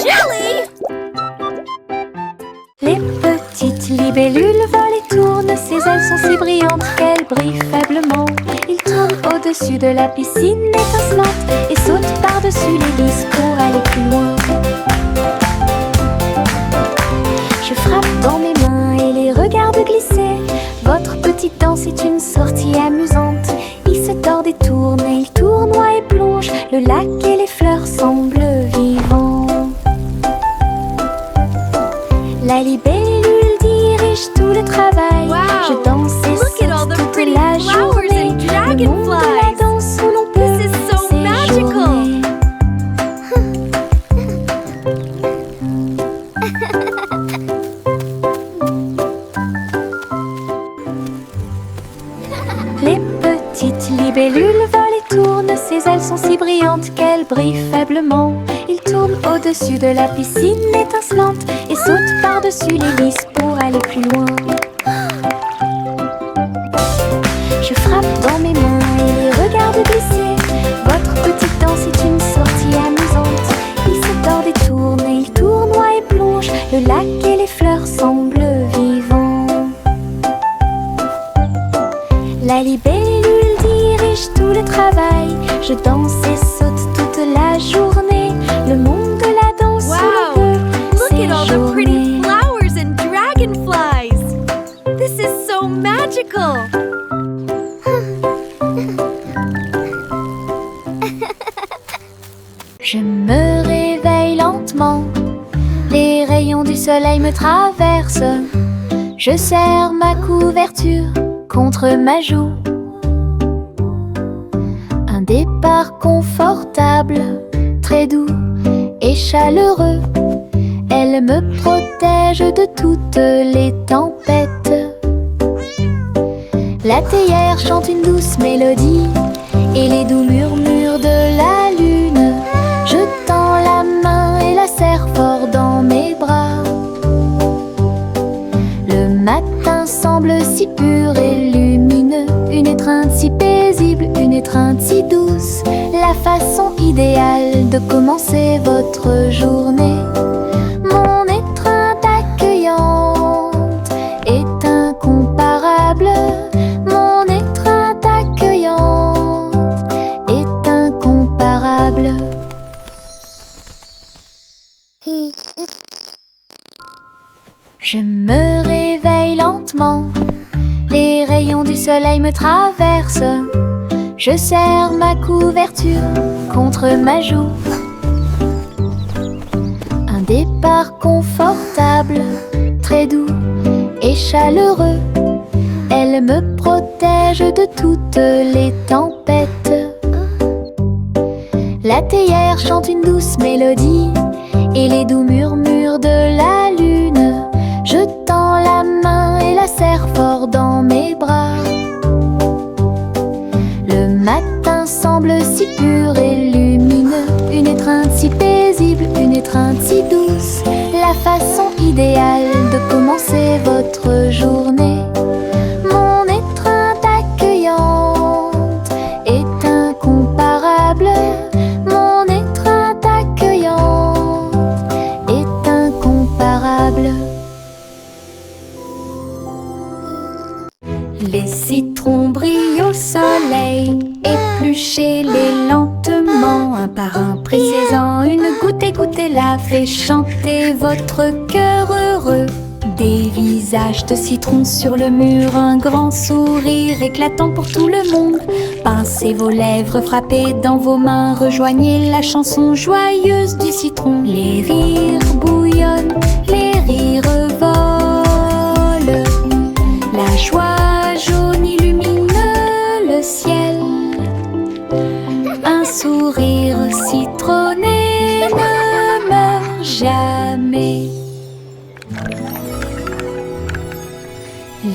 jelly! Les petites libellules volent et tournent, ses ailes sont si brillantes qu'elles brillent faiblement. Ils tournent au-dessus de la piscine étincelante et sautent par-dessus les lisses pour aller plus loin. Je frappe dans mes mains et les regarde glisser. Votre petite danse est une sortie amusante. Ils se tordent et tournent et ils tournoient et plongent. Le lac et les fleurs semblent vivants. La libellule dirige tout le travail. Wow. Je danse et Look at all saute the toute pretty la flowers journée. and Le monde de la dragonflies. danse où l'on peut This is so magical. séjourner. Les petites libellules volent et tournent, ses ailes sont si brillantes qu'elles brillent faiblement. Ils tournent au-dessus de la piscine étincelante et sautent par-dessus les lisses pour aller plus loin. Je frappe dans mes mains et les regarde glisser. Votre petite danse est une sortie amusante. Ils se tordent et tournent et ils tournoient et plongent. Le lac et les fleurs semblent vivants. La libellule dirige tout le travail. Je danse et saute toute la journée. Le monde de la danse où Wow. l'on peut Look at all the pretty séjourner. flowers and dragonflies. This is so magical. Je me réveille lentement. Les rayons du soleil me traversent. Je serre ma couverture contre ma joue. Un départ confortable, très doux et chaleureux. Elle me protège de toutes les tempêtes. La théière chante une douce mélodie et les doux murmures de la lune. Je tends la main et la serre fort dans mes bras. Le matin semble si pur et lumineux, une étreinte si paisible, une étreinte si douce, la façon idéale de commencer votre journée. Mon étreinte accueillante est incomparable. Mon étreinte accueillante est incomparable. Je me réveille lentement. Les rayons du soleil me traversent. Je serre ma couverture contre ma joue. Un départ confortable, très doux et chaleureux. Elle me protège de toutes les tempêtes. La théière chante une douce mélodie et les doux murmures de la lune. Je tends la main et la serre fort dans mes bras. Le matin semble si pur et lumineux, une étreinte si paisible, une étreinte si douce, la façon idéale de commencer votre journée. Mon étreinte accueillante est incomparable. Mon étreinte accueillante est incomparable. Les citrons brillent au soleil, épluchez-les lentement, un par un, pressez-en une goutte et goûtez-la, fait chanter votre cœur heureux. Des visages de citron sur le mur, un grand sourire éclatant pour tout le monde. Pincez vos lèvres, frappez dans vos mains, rejoignez la chanson joyeuse du citron. Les rires bouillonnent, les rires volent, la joie jaune illumine le ciel. Un sourire citronné ne meurt jamais.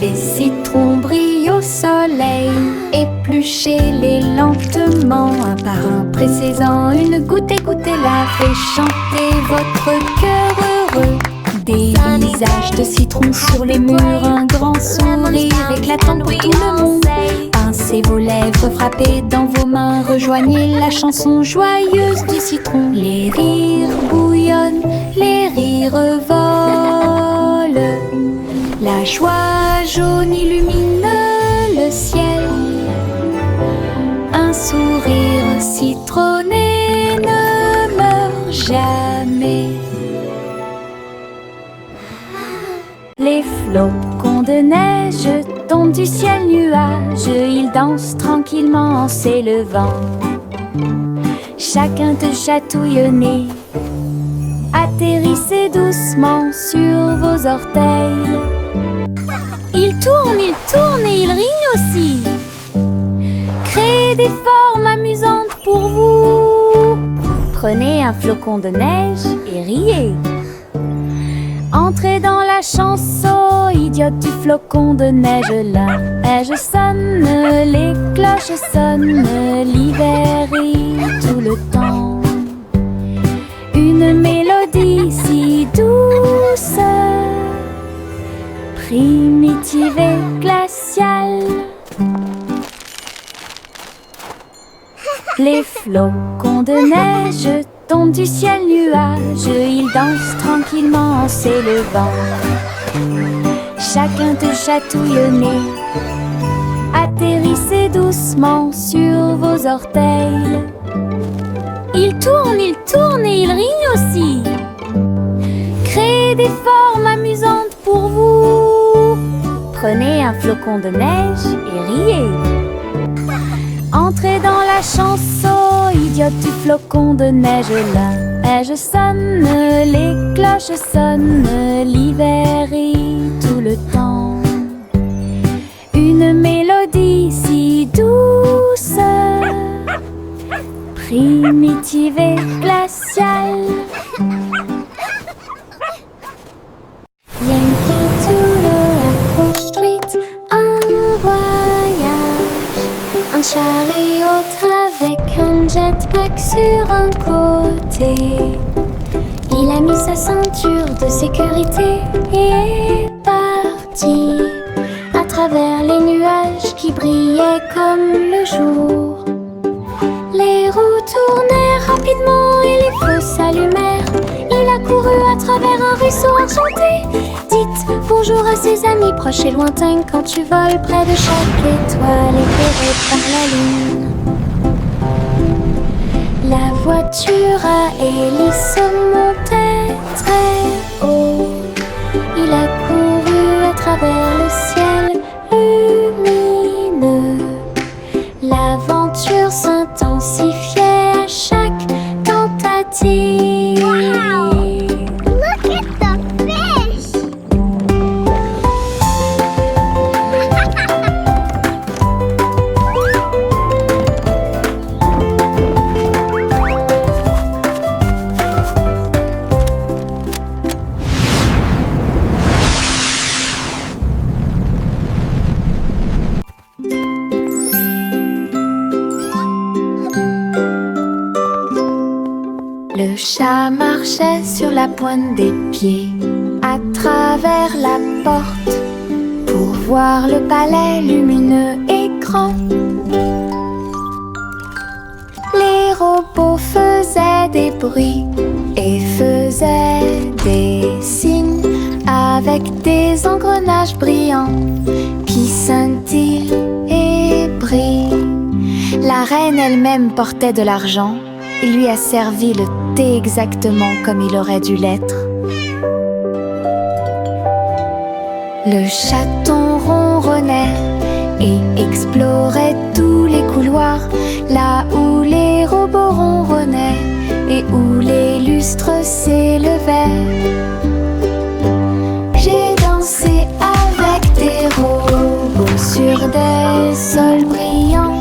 Les citrons brillent au soleil, épluchez-les lentement, un par un, pressez-en une goutte et goûtez-la, fait chanter votre cœur heureux. Des visages de citron sur les murs, un grand sourire éclatant pour tout le monde. Pincez vos lèvres, frappez dans vos mains, rejoignez la chanson joyeuse du citron. Les rires bouillonnent, les rires volent. La joie jaune illumine le ciel. Un sourire citronné ne meurt jamais. Les flocons de neige tombent du ciel nuage. Ils dansent tranquillement en s'élevant. Chacun te chatouille au nez. Atterrissez doucement sur vos orteils. Ils tournent et ils rient aussi. Créez des formes amusantes pour vous. Prenez un flocon de neige et riez. Entrez dans la chanson idiote du flocon de neige. La neige sonne, les cloches sonnent, l'hiver rit tout le temps. Une mélodie si douce, primitive et glaciale. Les flocons de neige tombent du ciel nuage. Ils dansent tranquillement en s'élevant. Chacun te chatouille au nez. Atterrissez doucement sur vos orteils. Ils tournent et ils rient aussi. Créez des formes amusantes pour vous. Prenez un flocon de neige et riez. Entrez dans la chanson idiote du flocon de neige. La neige sonne, les cloches sonnent, l'hiver rit tout le temps. Une mélodie si douce, primitive et glaciale. Yankee Doodle Apple Street, un voyage, un chariot avec un jetpack sur un côté. Il a mis sa ceinture de sécurité et est parti à travers les nuages qui brillaient comme le jour. Les roues tournèrent rapidement et les feux s'allumèrent. Il a couru à travers un ruisseau enchanté. Dites bonjour à ses amis proches et lointains quand tu voles près de chaque étoile éclairée par la lune. La voiture à hélice montait très haut. Il a couru à travers le ciel lumineux. L'aventure s'intensifiait à chaque tentative. Wow! Look at the fish! Le chat marchait sur la pointe des pieds à travers la porte pour voir le palais lumineux et grand. Les robots faisaient des bruits et faisaient des signes avec des engrenages brillants qui scintillent et brillent. La reine elle-même portait de l'argent. Il lui a servi le thé exactement comme il aurait dû l'être. Le chaton ronronnait et explorait tous les couloirs, là où les robots ronronnaient et où les lustres s'élevaient. J'ai dansé avec des robots sur des sols brillants.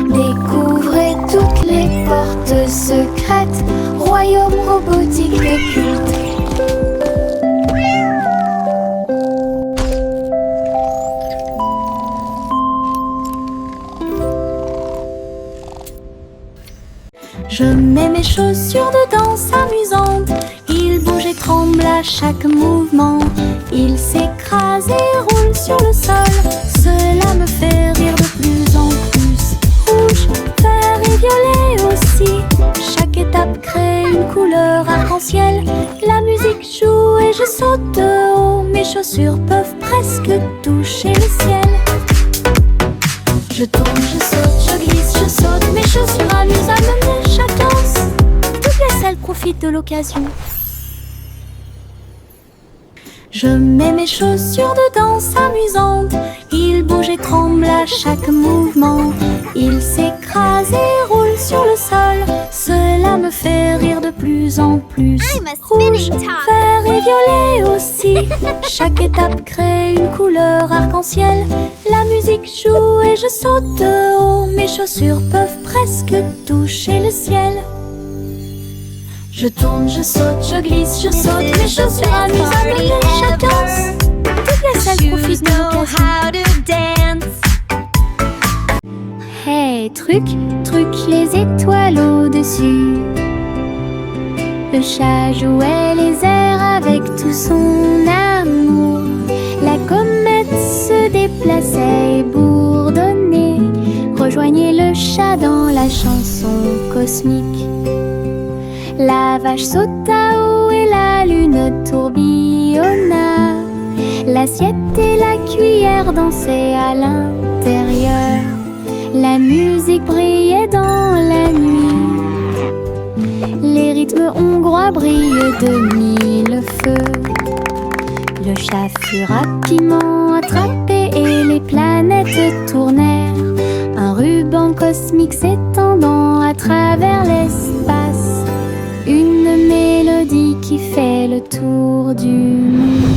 Découvrez toutes les portes secrètes, royaume robotique et culte. Je mets mes chaussures de danse amusantes. Ils bougent et tremblent à chaque mouvement. Ils s'écrasent et roulent sur le sol. Cela me fait rire de plus en plus. Rouge, vert et violet aussi. Chaque étape crée une couleur arc-en-ciel. La chaussures peuvent presque toucher le ciel. Je tourne, je saute, je glisse, je saute. Mes chaussures amusent à mener chaque danse. Toutes les selles profitent de l'occasion. Je mets mes chaussures de danse amusantes. Ils bougent et tremblent à chaque mouvement. Ils s'écrasent et roulent sur le sol. Cela me fait rire de plus en plus. I'm a Rouge, spinning top. vert et violet aussi. Chaque étape crée une couleur arc-en-ciel. La musique joue et je saute de haut. Mes chaussures peuvent presque toucher le ciel. Je tourne, je saute, je glisse, je saute. Mes chaussures amusent à mener chaque danse. Toutes les selles profitent de l'occasion. how to dance. Hey, truc, truc, les étoiles au-dessus. Le chat jouait les airs avec tout son amour. La comète se déplaçait et bourdonnait. Rejoignez le chat dans la chanson cosmique. La vache sauta haut et la lune tourbillonna. L'assiette et la cuillère dansaient à l'intérieur. La musique brillait dans la nuit. Les rythmes hongrois brillent de mille feux. Le chat fut rapidement attrapé et les planètes tournèrent. Un ruban cosmique s'étendant à travers l'espace. Une mélodie qui fait le tour du monde.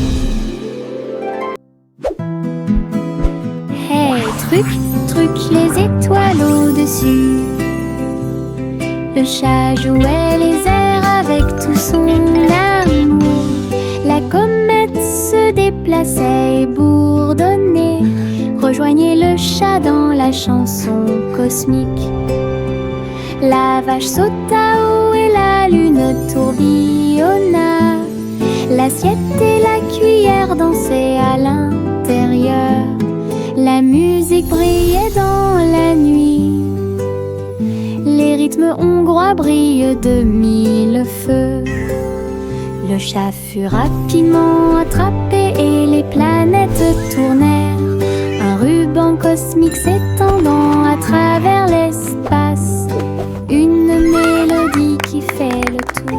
Hey, truc, truc, les étoiles au-dessus. Le chat jouait les airs avec tout son amour. La comète se déplaçait et bourdonnait. Rejoignez le chat dans la chanson cosmique. La vache sauta haut et la lune tourbillonna. L'assiette et la cuillère dansaient à l'intérieur. La musique brillait dans la nuit. Les rythmes hongrois brillent de mille feux. Le chat fut rapidement attrapé et les planètes tournèrent. Un ruban cosmique s'étendant à travers l'espace. Une mélodie qui fait le tour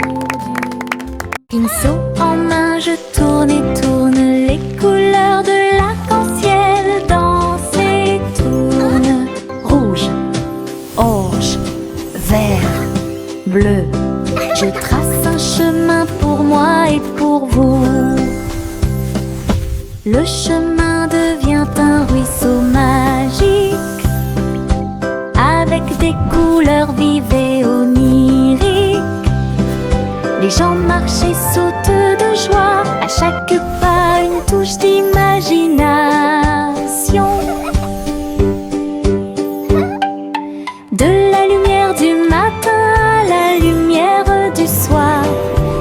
du pinceau en main, je tourne et tourne. Les couleurs de l'arc-en-ciel dansent et tournent. Rouge, orange, vert, bleu. Je trace un chemin pour moi et pour vous. Le chemin devient un ruisseau magique, avec des couleurs vives et oniriques. Les gens marchent et sautent de joie. À chaque pas une touche d'imagination. De la lumière du matin à la lumière du soir,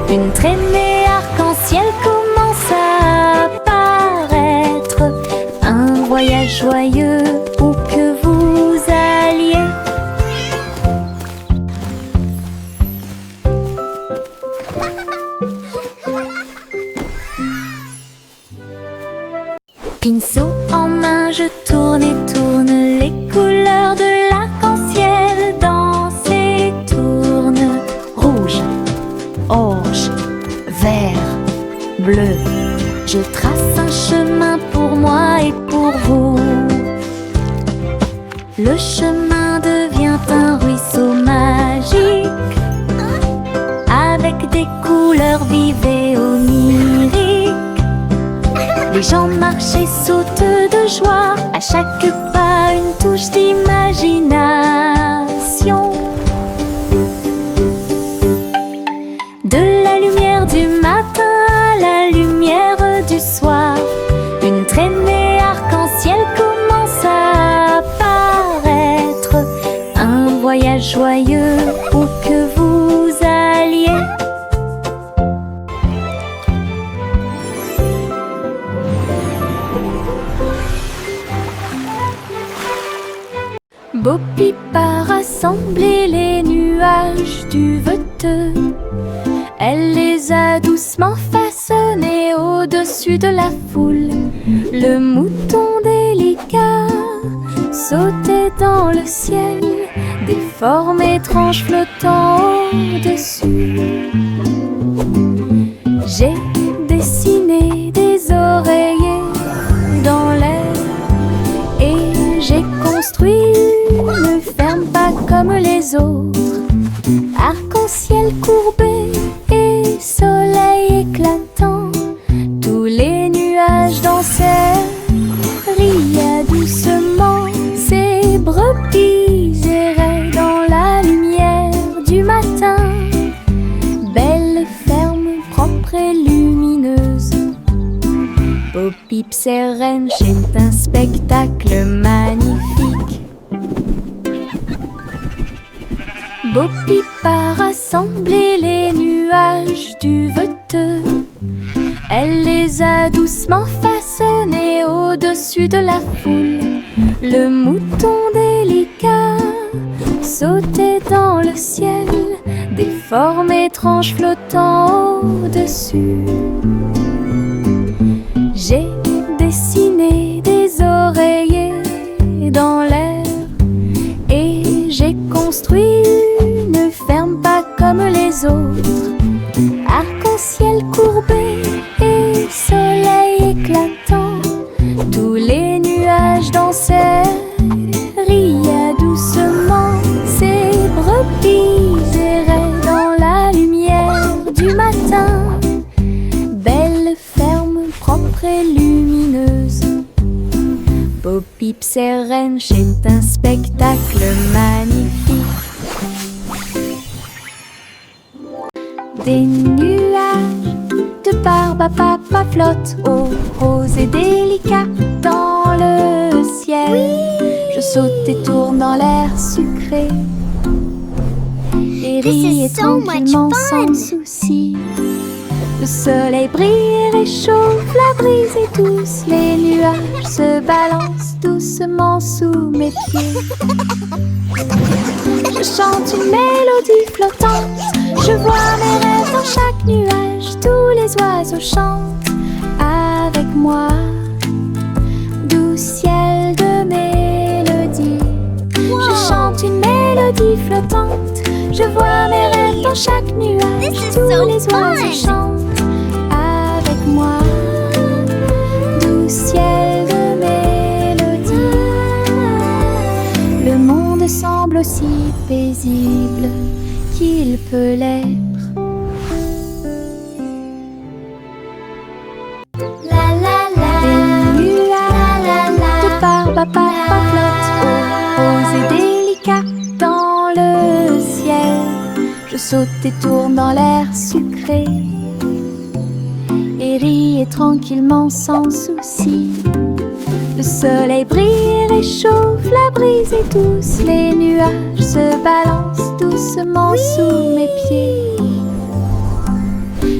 une traînée arc-en-ciel commence à apparaître. Un voyage joyeux où que vous alliez. Pinceau en main, je tourne et tourne. Les couleurs de l'arc-en-ciel dansent et tournent. Rouge, orange, vert, bleu. Je trace un chemin pour moi et pour vous. Le chemin devient un ruisseau magique, avec des couleurs vives et oniriques. Les gens marchent et sautent de joie. À chaque pas une touche d'imagination. De la lumière du matin à la lumière du soir, une traînée arc-en-ciel commence à apparaître. Un voyage joyeux où que vous alliez. Bo Peep a rassemblé les nuages du veteux. Elle les a doucement façonnés au-dessus au-dessus de la foule. Le mouton délicat sautait dans le ciel, des formes étranges flottant au-dessus. J'ai dessiné des oreillers dans l'air et j'ai construit une ferme pas comme les autres. Arc-en-ciel courbé et soleil éclatant, tous les nuages dansèrent, riaient doucement. Ces brebis erraient dans la lumière du matin. Belle ferme propre et lumineuse. Bo Peep et Wrench est un spectacle magnifique. Bo Peep a rassemblé les nuages du veteux. Elle les a doucement façonnés au-dessus de la foule. Le mouton délicat sautait dans le ciel, des formes étranges flottant au-dessus. J'ai dessiné des oreillers dans l'air et j'ai construit une ferme pas comme les autres. Arc-en-ciel courbé et soleil éclatant, tous les nuages dansèrent, riaient doucement. Ces brebis erraient dans la lumière du matin. Belle ferme propre et lumineuse. Bo Peep et Wrench est un spectacle magnifique. Des nuages de barbe à papa flottent, oh, rose et délicat dans le ciel. Je saute et tourne dans l'air sucré et ris et This is so much tranquillement fun. sans souci. Le soleil brille et réchauffe la brise et douce. Les nuages se balancent doucement sous mes pieds. Je chante une mélodie flottante. Je vois mes rêves dans chaque nuage. Tous les oiseaux chantent avec moi. Doux ciel de mélodie. Je chante une mélodie flottante. Je vois mes rêves dans chaque nuage. This is Tous so les oiseaux fun. chantent avec moi. Doux ciel de mélodie. Le monde semble aussi paisible qu'il peut l'être. La la la. Des nuages de barbe à papa flottent, rose et délicat dans le ciel. Je saute et tourne dans l'air sucré et ris tranquillement sans souci. Le soleil brille et réchauffe la brise est douce. Les nuages se balancent doucement sous mes pieds.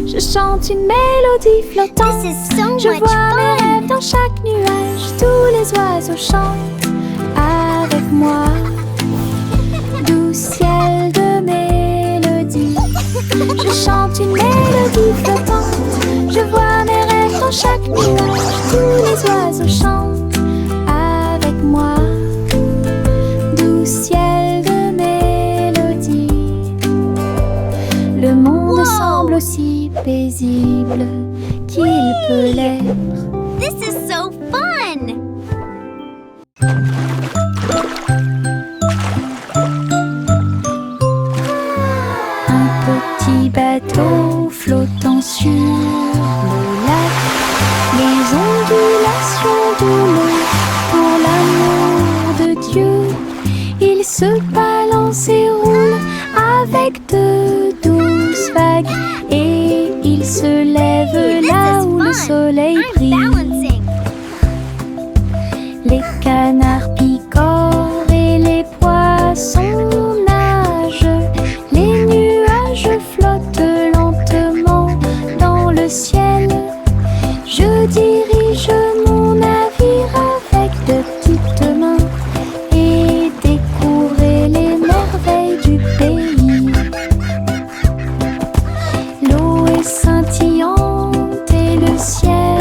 Je chante une mélodie flottante. This is so Je much vois mes fun. rêves dans chaque nuage. Tous les oiseaux chantent avec moi. Doux ciel de mélodie. Je chante une mélodie flottante. Je vois mes rêves dans chaque nuage. Tous les oiseaux chantent avec moi. Doux ciel de mélodie. Le monde Wow. semble aussi paisible qu'il peut l'être. This is so fun. Un petit bateau flottant sur le lac, les ondulations de l'eau pour l'amour de Dieu. Il se balance et roule avec de douces vagues et il se lève là où le soleil I'm brille. balancing. Les canards picorent et les poissons nagent. Les nuages flottent lentement dans le ciel. Je dirige mon navire avec de petites mains et découvrir les merveilles du pays. L'eau est scintillante et le ciel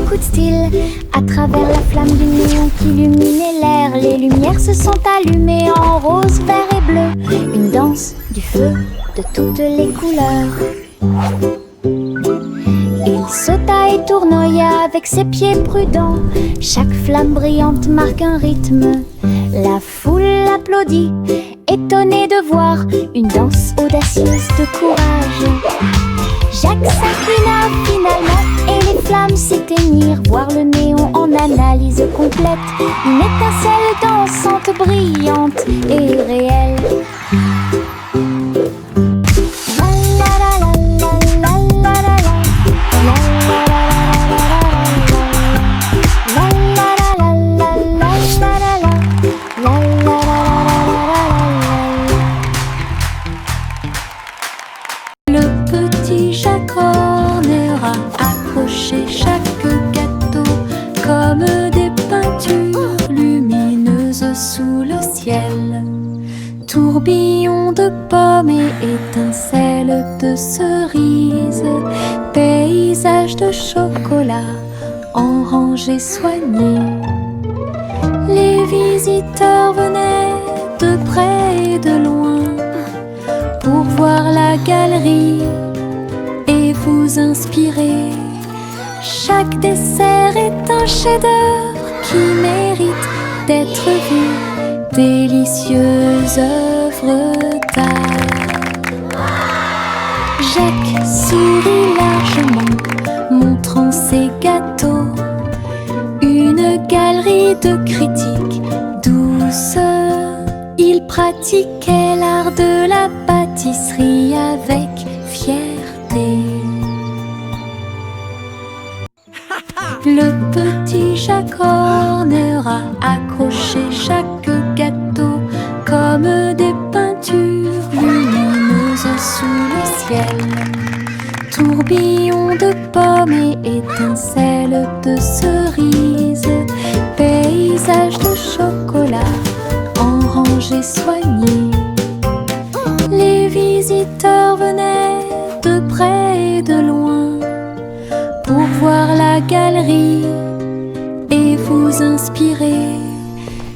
beaucoup de style. À travers la flamme du néon qui illuminait l'air, les lumières se sont allumées en rose, vert et bleu. Une danse du feu de toutes les couleurs. Il sauta et tournoya avec ses pieds prudents. Chaque flamme brillante marque un rythme. La foule applaudit, étonnée de voir une danse audacieuse de courage. Jacques s'inclina finalement et les flammes s'éteignirent. Voir le néon en analyse complète. Une étincelle dansante, brillante et réelle. Tourbillon de pommes et étincelles de cerises, paysage de chocolat en rangées soignées. Les visiteurs venaient de près et de loin pour voir la galerie et vous inspirer. Chaque dessert est un chef-d'œuvre qui mérite d'être vu. Délicieuse œuvre d'art. Jacques sourit largement, montrant ses gâteaux. Une galerie de critiques douce. Il pratiquait l'art de la pâtisserie avec fierté. Le petit Jacques Horner a accroché chaque gâteau comme des peintures lumineuses sous le ciel. Tourbillon de pommes et étincelles de cerises, paysage de chocolat en rangées soignées. Les visiteurs venaient de près et de loin pour voir la galerie et vous inspirer.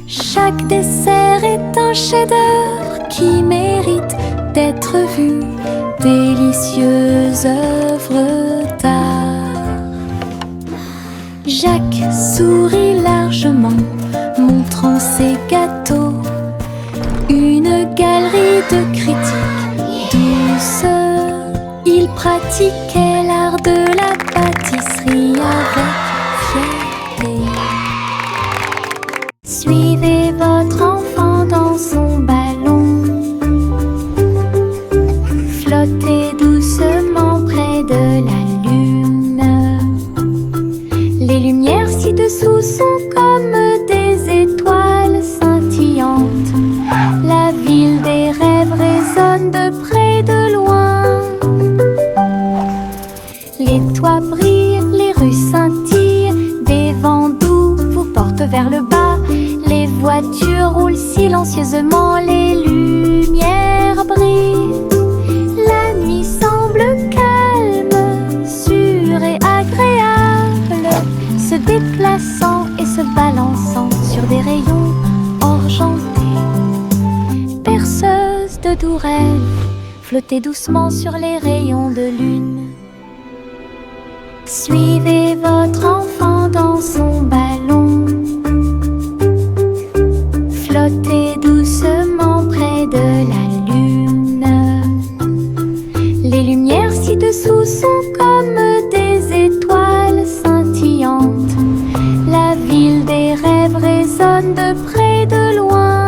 Chaque dessert est un chef-d'œuvre qui mérite d'être vu. Délicieuse œuvre d'art. Jacques sourit largement, montrant ses gâteaux. Une galerie de critiques douce. Il pratiquait l'art de la pâtisserie avec fierté. Suivez votre enfant dans son ballon. Flottez doucement près de la lune. Les lumières ci-dessous sont comme des étoiles scintillantes. La ville des rêves résonne de près et de loin. Les toits brillent, les rues scintillent. Des vents doux vous portent vers le bas. Les voitures roulent silencieusement, les lumières brillent. La nuit semble calme, sûre et agréable, se déplaçant et se balançant sur des rayons argentés. Perceuse de doux rêves, flottez doucement sur les rayons de lune. Suivez votre enfant dans son ballon. Flottez doucement près de la lune. Les lumières ci-dessous sont comme des étoiles scintillantes. La ville des rêves résonne de près et de loin.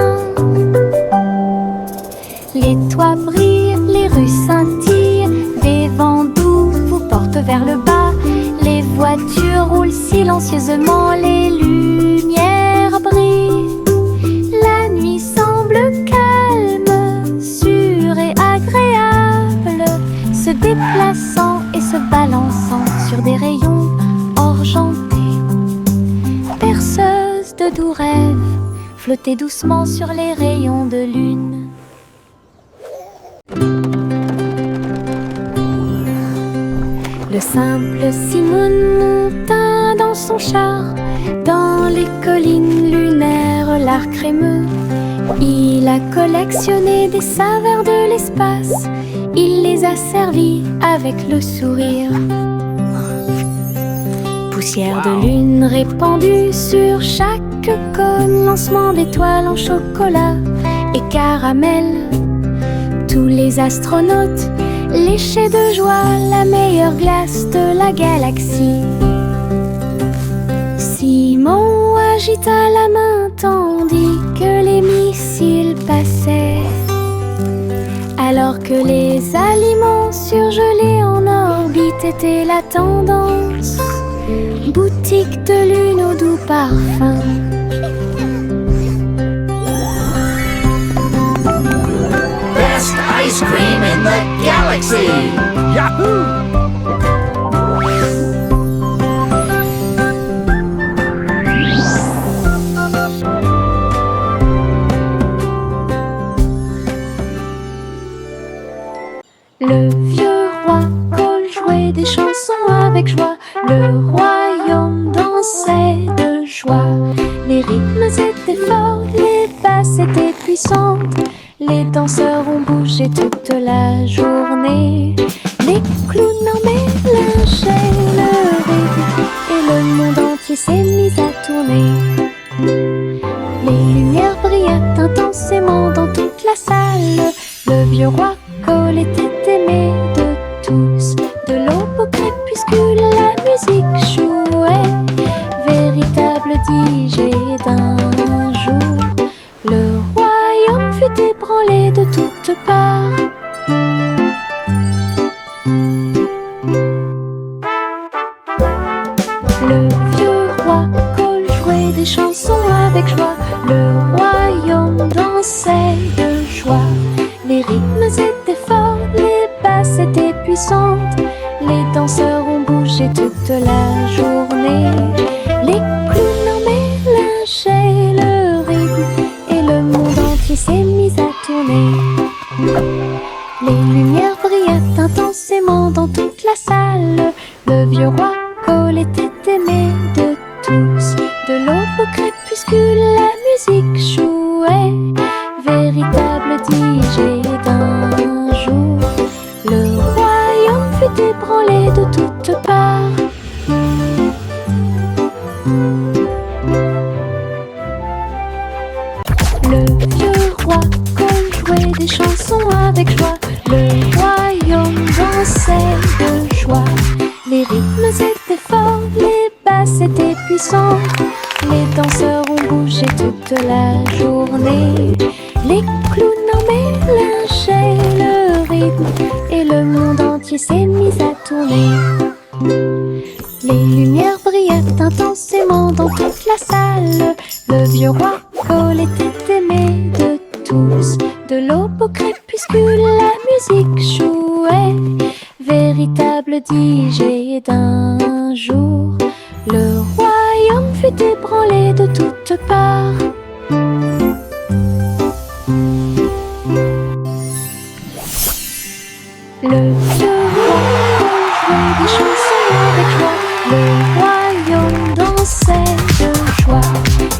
Les toits brillent, les rues scintillent. Des vents doux vous portent vers le bas. Les voitures roulent silencieusement, les lumières brillent. La nuit semble calme, sûre et agréable, se déplaçant et se balançant sur des rayons argentés. Perceuse de doux rêves, flottez doucement sur les rayons de lune. Le simple Simone monta loin dans son char, dans les collines lunaires, l'art crémeux. Il a collectionné des saveurs de l'espace, il les a servis avec le sourire. Poussière de lune répandue sur chaque cône, lancement d'étoiles en chocolat et caramel. Tous les astronautes léchaient de joie la meilleure glace de la galaxie. Simon agita la main tandis que les missiles passaient, alors que les aliments surgelés en orbite étaient la tendance. Boutique de lune au doux parfum. Best ice cream in the galaxy! Yahoo! Le vieux roi Cole jouait des chansons avec joie. Le royaume dansait de joie. Les rythmes étaient forts, les basses étaient puissantes. Les danseurs ont bougé toute la journée. Les clowns en mélangeaient le rythme et le monde entier s'est mis à tourner. Les lumières brillaient intensément dans toute la salle. Le vieux roi Cole était aimé de tous. De l'aube au crépuscule, la musique jouait. Véritable DJ d'un jour. Le royaume fut ébranlé de toutes parts. Le vieux roi Cole jouait des chansons avec joie. Le royaume dansait de joie. Les rythmes étaient forts, les basses étaient puissantes. Les danseurs ont bougé toute la journée. Les clowns en mélangeaient le rythme et le monde entier s'est mis à tourner. Les lumières brillaient intensément dans toute la salle. Le vieux roi Cole était aimé de tous. De l'aube au crépuscule, la musique jouait. Véritable DJ d'un jour. Le royaume fut ébranlé de toutes parts. Le vieux roi Cole jouait des chansons avec joie. Le royaume dansait de joie. Les rythmes étaient forts, les basses étaient puissantes. Les danseurs ont bougé toute la journée. Les clowns en mélangeaient le rythme et le monde entier s'est mis à tourner. Les lumières brillaient intensément dans toute la salle. Le vieux roi Cole était aimé de tous. De l'aube au crépuscule, la musique jouait. Véritable DJ d'un jour. Le royaume fut ébranlé de toutes parts. Le vieux roi jouait des chansons avec joie. Le royaume dansait de joie.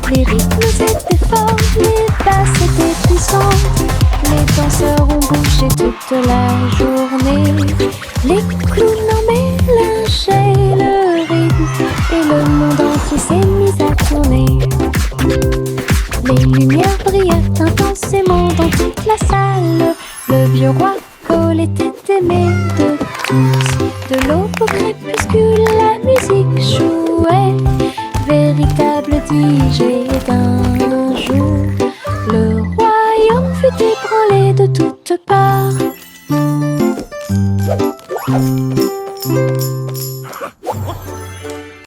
Les rythmes étaient forts, les basses étaient puissantes. Les danseurs ont bougé toute la journée. Les clowns en mélangeaient le rythme et le monde entier s'est mis à tourner. Les lumières brillaient intensément dans toute la salle. Le vieux roi Cole était aimé de tous. De l'aube au crépuscule, la musique jouait. Véritable DJ d'un jour. Le royaume fut ébranlé de toutes parts.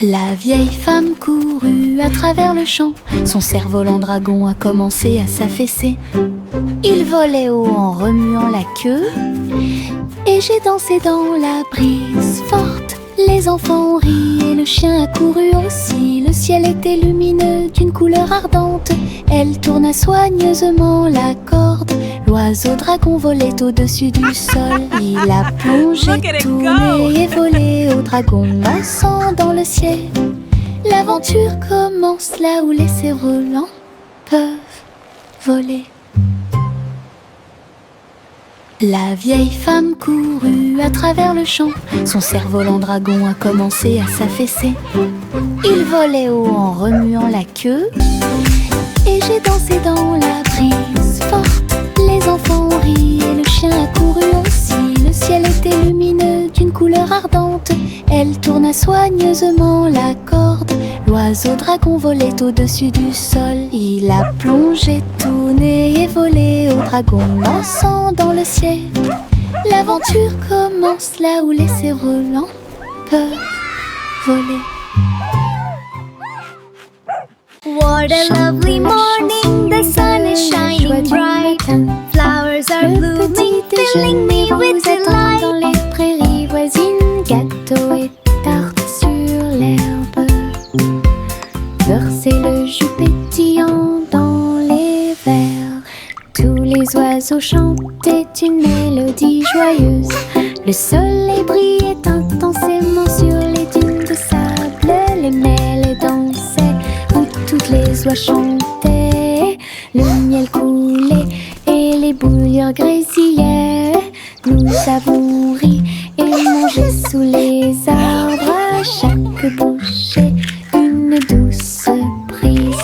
La vieille femme courut à travers le champ. Son cerf-volant dragon a commencé à s'affaisser. Il volait haut en remuant la queue, et j'ai dansé dans la brise forte. Les enfants ont ri et le chien a couru aussi. Le ciel était lumineux d'une couleur ardente. Elle tourna soigneusement la corde. L'oiseau dragon volait au-dessus du sol. Il a plongé, tourné et volé au dragon dansant dans le ciel. L'aventure commence là où les cerfs-volants peuvent voler. La vieille femme courut à travers le champ. Son cerf-volant dragon a commencé à s'affaisser. Il volait haut en remuant la queue, et j'ai dansé dans la brise forte. Les enfants ont ri et le chien a couru aussi. Le ciel était lumineux d'une couleur ardente. Elle tourna soigneusement la corde. L'oiseau dragon volait au-dessus du sol. Il a plongé, tourné et volé au dragon dansant dans le ciel. L'aventure commence là où les cerfs-volants peuvent voler. What a lovely morning, the sun is shining bright. Flowers are blooming, filling me with delight. Dans les prairies voisines, gâteaux et tartes sur l'herbe. Beurre, c'est le jus pétillant dans les verres. Tous les oiseaux chantaient une mélodie joyeuse. Le soleil brillait intensément sur les dunes de sable. Les mêles dansaient où toutes les oies chantaient. Le miel coulait et les bouilleurs grésillaient. Nous avons ri et mangé sous les arbres. À chaque bouchée, une douce prise.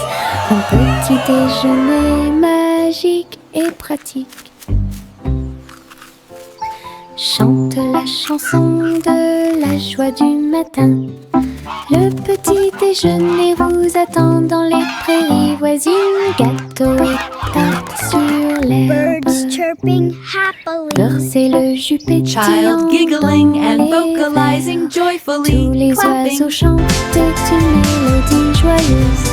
Un petit déjeuner magique et pratique. Chante la chanson de la joie du matin. Le petit déjeuner vous attend dans les prairies voisines. Gâteaux et tartes sur l'herbe. Birds chirping happily. Beurre, c'est le jus pétillant Child giggling dans and les vocalizing verres. joyfully, Tous les clapping. oiseaux chantaient une mélodie joyeuse.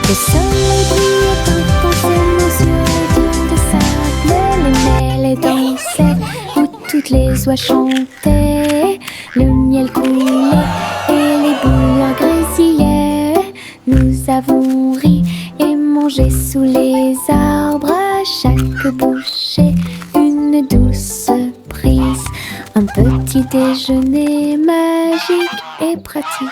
Le soleil brillait intensément sur les dunes de sable. Les mêles dansaient où toutes les oies chantaient. Le miel coulait et les bouilleurs grésillaient. Nous avons ri et mangé sous les arbres. À chaque bouchée, une douce prise. Un petit déjeuner magique et pratique.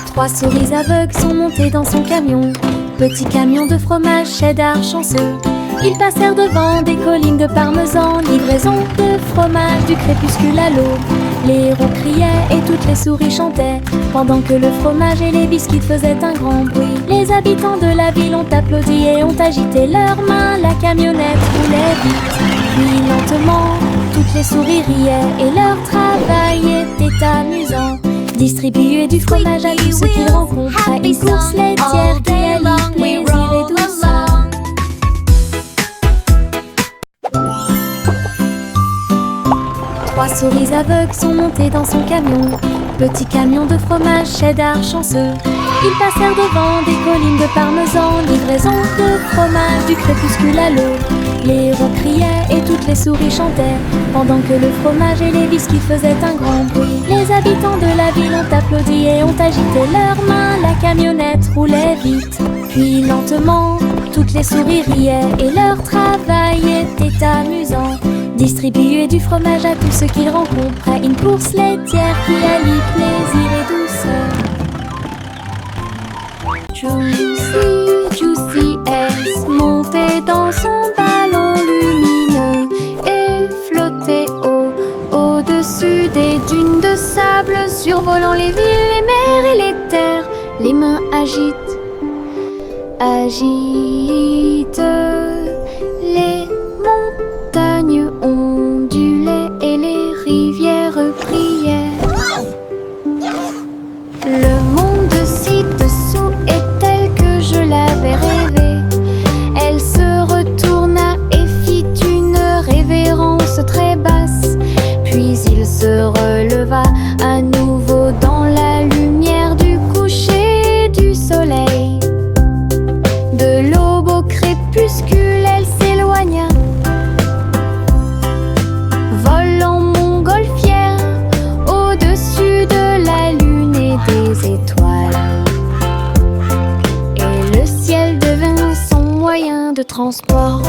Trois souris aveugles sont montées dans son camion. Petit camion de fromage cheddar chanceux. Ils passèrent devant des collines de parmesan. Livraison de fromage du crépuscule à l'aube. Les héros criaient et toutes les souris chantaient, pendant que le fromage et les biscuits faisaient un grand bruit. Les habitants de la ville ont applaudi et ont agité leurs mains. La camionnette roulait vite, puis lentement. Toutes les souris riaient et leur travail était amusant. Distribuer du fromage à tous ceux qu'ils rencontraient. Une course laitière qui allie plaisir et douceur. Trois souris aveugles sont montées dans son camion. Petit camion de fromage cheddar chanceux. Ils passèrent devant des collines de parmesan. Livraison de fromage du crépuscule à l'aube. Les héros criaient et toutes les souris chantaient, pendant que le fromage et les biscuits faisaient un grand bruit. Les habitants de la ville ont applaudi et ont agité leurs mains. La camionnette roulait vite, puis lentement. Toutes les souris riaient et leur travail était amusant. Distribuer du fromage à tous ceux qu'ils rencontraient. Une course laitière qui allie plaisir et douceur. Juicy, Juicy S montait dans son ballon lumineux et flottait au-dessus des dunes de sable, survolant les villes, les mers et les terres. Les mains agitent les montagnes ondulaient et les rivières priaient. Le monde ci-dessous est tel que je l'avais rêvé. Elle se retourna et fit une révérence très basse. Puis il se releva à nouveau dans la lumière du coucher du soleil. De l'aube au crépuscule, elle s'éloigna, volant montgolfière au-dessus de la lune et des étoiles. Et le ciel devint son moyen de transport.